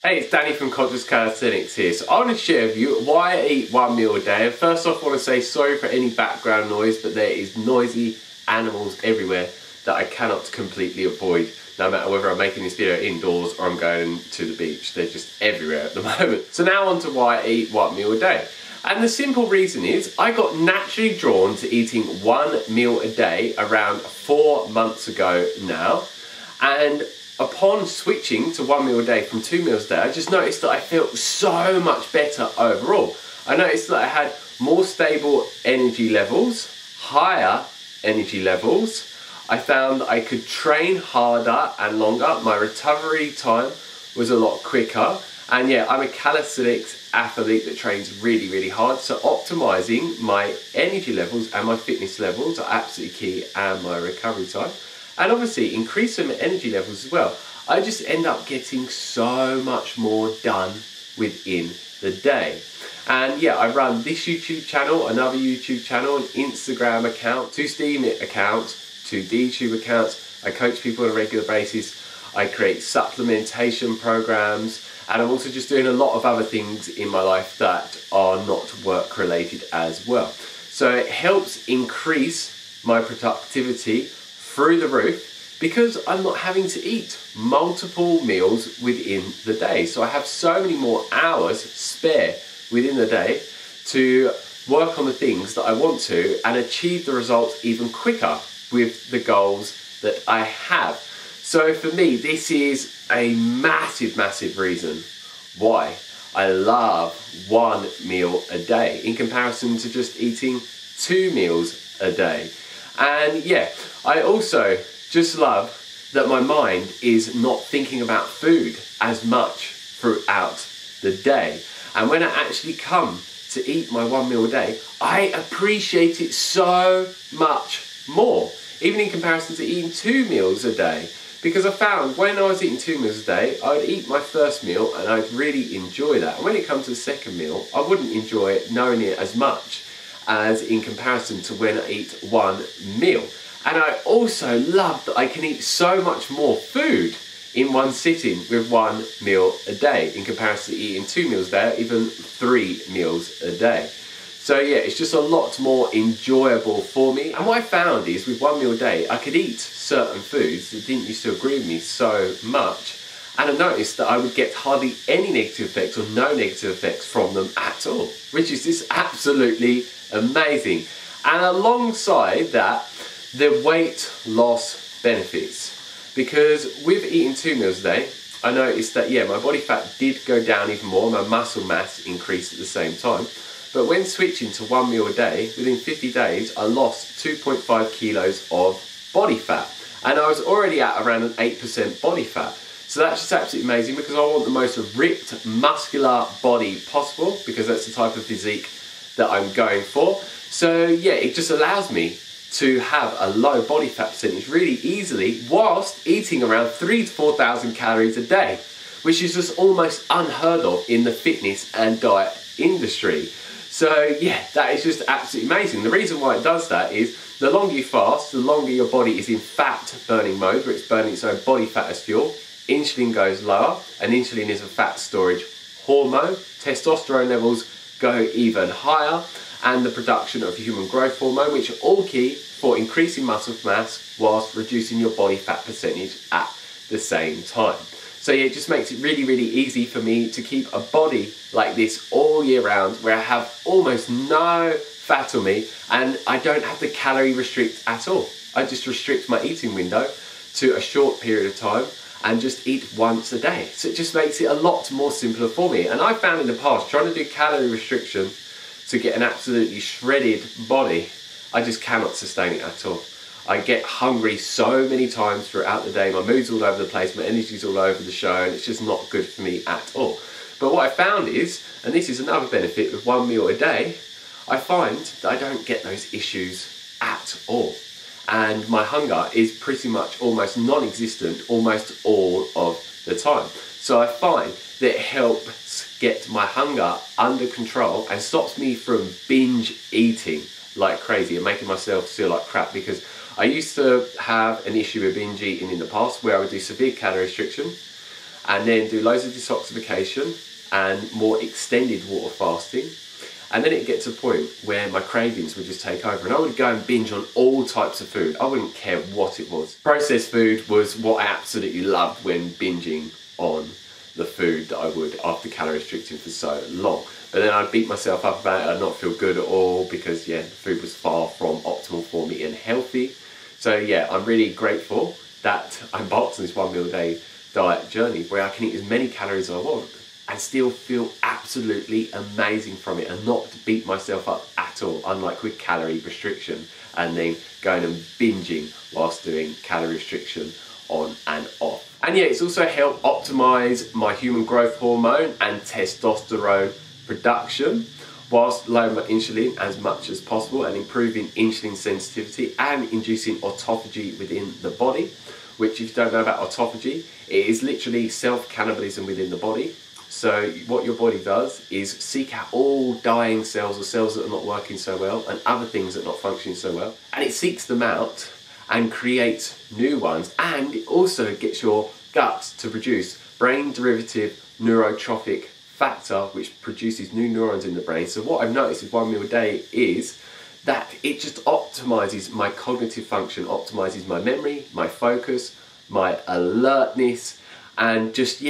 Hey, it's Danny from Conscious Calisthenics here. So I want to share with you why I eat one meal a day. And first off, I want to say sorry for any background noise, but there is noisy animals everywhere that I cannot completely avoid, no matter whether I'm making this video indoors or I'm going to the beach. They're just everywhere at the moment. So now on to why I eat one meal a day. And the simple reason is I got naturally drawn to eating one meal a day around 4 months ago now. And upon switching to one meal a day from 2 meals a day, I just noticed that I felt so much better overall. I noticed that I had more stable energy levels, higher energy levels. I found that I could train harder and longer. My recovery time was a lot quicker. And yeah, I'm a calisthenics athlete that trains really, really hard. So optimizing my energy levels and my fitness levels are absolutely key, and my recovery time. And obviously increasing my energy levels as well. I just end up getting so much more done within the day. And yeah, I run this YouTube channel, another YouTube channel, an Instagram account, 2 Steam accounts, 2 YouTube accounts. I coach people on a regular basis. I create supplementation programs. And I'm also just doing a lot of other things in my life that are not work related as well. So it helps increase my productivity through the roof because I'm not having to eat multiple meals within the day. So I have so many more hours spare within the day to work on the things that I want to and achieve the results even quicker with the goals that I have. So for me, this is a massive, massive reason why I love one meal a day in comparison to just eating 2 meals a day. And yeah, I also just love that my mind is not thinking about food as much throughout the day. And when I actually come to eat my one meal a day, I appreciate it so much more, even in comparison to eating 2 meals a day. Because I found when I was eating 2 meals a day, I would eat my first meal and I'd really enjoy that. And when it comes to the second meal, I wouldn't enjoy it nowhere near as much as in comparison to when I eat one meal. And I also love that I can eat so much more food in one sitting with one meal a day in comparison to eating 2 meals a day, or even 3 meals a day. So yeah, it's just a lot more enjoyable for me. And what I found is with one meal a day, I could eat certain foods that didn't used to agree with me so much. And I noticed that I would get hardly any negative effects or no negative effects from them at all, which is just absolutely amazing. And alongside that, the weight loss benefits. Because with eating 2 meals a day, I noticed that yeah, my body fat did go down even more, my muscle mass increased at the same time. But when switching to 1 meal a day, within 50 days, I lost 2.5 kilos of body fat. And I was already at around an 8% body fat. So that's just absolutely amazing because I want the most ripped, muscular body possible because that's the type of physique that I'm going for. So yeah, it just allows me to have a low body fat percentage really easily whilst eating around 3,000 to 4,000 calories a day, which is just almost unheard of in the fitness and diet industry. So yeah, that is just absolutely amazing. The reason why it does that is the longer you fast, the longer your body is in fat burning mode, where it's burning its own body fat as fuel. Insulin goes lower, and insulin is a fat storage hormone. Testosterone levels go even higher, and the production of human growth hormone, which are all key for increasing muscle mass whilst reducing your body fat percentage at the same time. So yeah, it just makes it really, really easy for me to keep a body like this all year round, where I have almost no fat on me and I don't have to calorie restrict at all. I just restrict my eating window to a short period of time and just eat once a day. So it just makes it a lot more simpler for me. And I found in the past, trying to do calorie restriction to get an absolutely shredded body, I just cannot sustain it at all. I get hungry so many times throughout the day, my mood's all over the place, my energy's all over the show, and it's just not good for me at all. But what I found is, and this is another benefit with 1 meal a day, I find that I don't get those issues at all. And my hunger is pretty much almost non-existent almost all of the time. So I find that it helps get my hunger under control and stops me from binge eating like crazy and making myself feel like crap, because I used to have an issue with binge eating in the past where I would do severe calorie restriction and then do loads of detoxification and more extended water fasting. And then it gets to a point where my cravings would just take over and I would go and binge on all types of food. I wouldn't care what it was. Processed food was what I absolutely loved when binging on the food that I would after calorie restricting for so long. But then I'd beat myself up about it, I'd not feel good at all because yeah, the food was far from optimal for me and healthy. So yeah, I'm really grateful that I embarked on this 1 meal a day diet journey where I can eat as many calories as I want and still feel absolutely amazing from it and not beat myself up at all, unlike with calorie restriction and then going and binging whilst doing calorie restriction on and off. And yeah, it's also helped optimize my human growth hormone and testosterone production whilst lowering my insulin as much as possible and improving insulin sensitivity and inducing autophagy within the body, which if you don't know about autophagy, it is literally self-cannibalism within the body. So what your body does is seek out all dying cells or cells that are not working so well and other things that are not functioning so well, and it seeks them out and creates new ones, and it also gets your gut to produce brain derivative neurotrophic factor which produces new neurons in the brain. So what I've noticed with 1 meal a day is that it just optimizes my cognitive function, optimizes my memory, my focus, my alertness, and just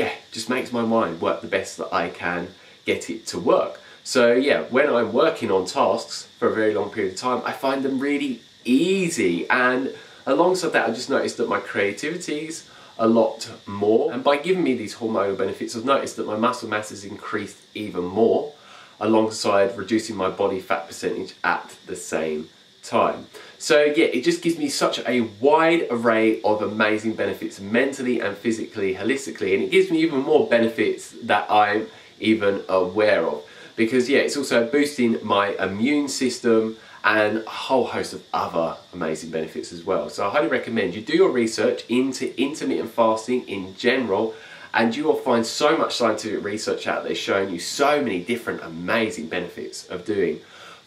makes my mind work the best that I can get it to work. So yeah, when I'm working on tasks for a very long period of time, I find them really easy, and alongside that I just noticed that my creativity's a lot more, and by giving me these hormonal benefits I've noticed that my muscle mass has increased even more alongside reducing my body fat percentage at the same time. So yeah, it just gives me such a wide array of amazing benefits mentally and physically, holistically, and it gives me even more benefits that I'm even aware of, because yeah, it's also boosting my immune system and a whole host of other amazing benefits as well. So I highly recommend you do your research into intermittent fasting in general, and you will find so much scientific research out there showing you so many different amazing benefits of doing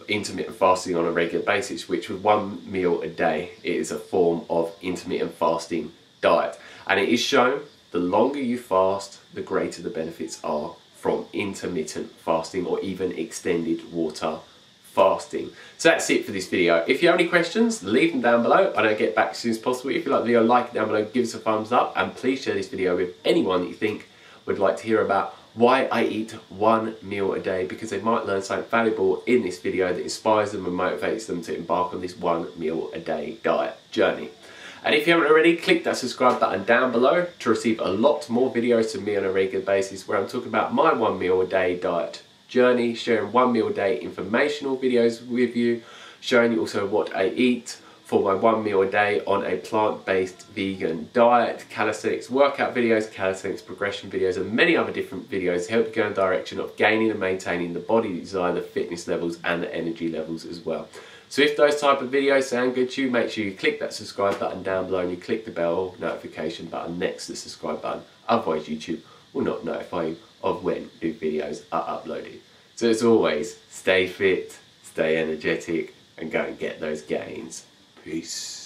intermittent fasting on a regular basis, which with 1 meal a day, it is a form of intermittent fasting diet. And it is shown the longer you fast, the greater the benefits are from intermittent fasting or even extended water fasting. So that's it for this video. If you have any questions, leave them down below and I'll get back as soon as possible. If you like the video, like it down below, give us a thumbs up, and please share this video with anyone that you think would like to hear about why I eat 1 meal a day, because they might learn something valuable in this video that inspires them and motivates them to embark on this 1 meal a day diet journey. And if you haven't already, click that subscribe button down below to receive a lot more videos from me on a regular basis where I'm talking about my 1 meal a day diet journey, sharing 1 meal a day informational videos with you, showing you also what I eat for my 1 meal a day on a plant-based vegan diet, calisthenics workout videos, calisthenics progression videos, and many other different videos to help you go in the direction of gaining and maintaining the body desire, the fitness levels and the energy levels as well. So if those type of videos sound good to you, make sure you click that subscribe button down below and you click the bell notification button next to the subscribe button. Otherwise YouTube will not notify you of when new videos are uploaded. So as always, stay fit, stay energetic, and go and get those gains. Peace.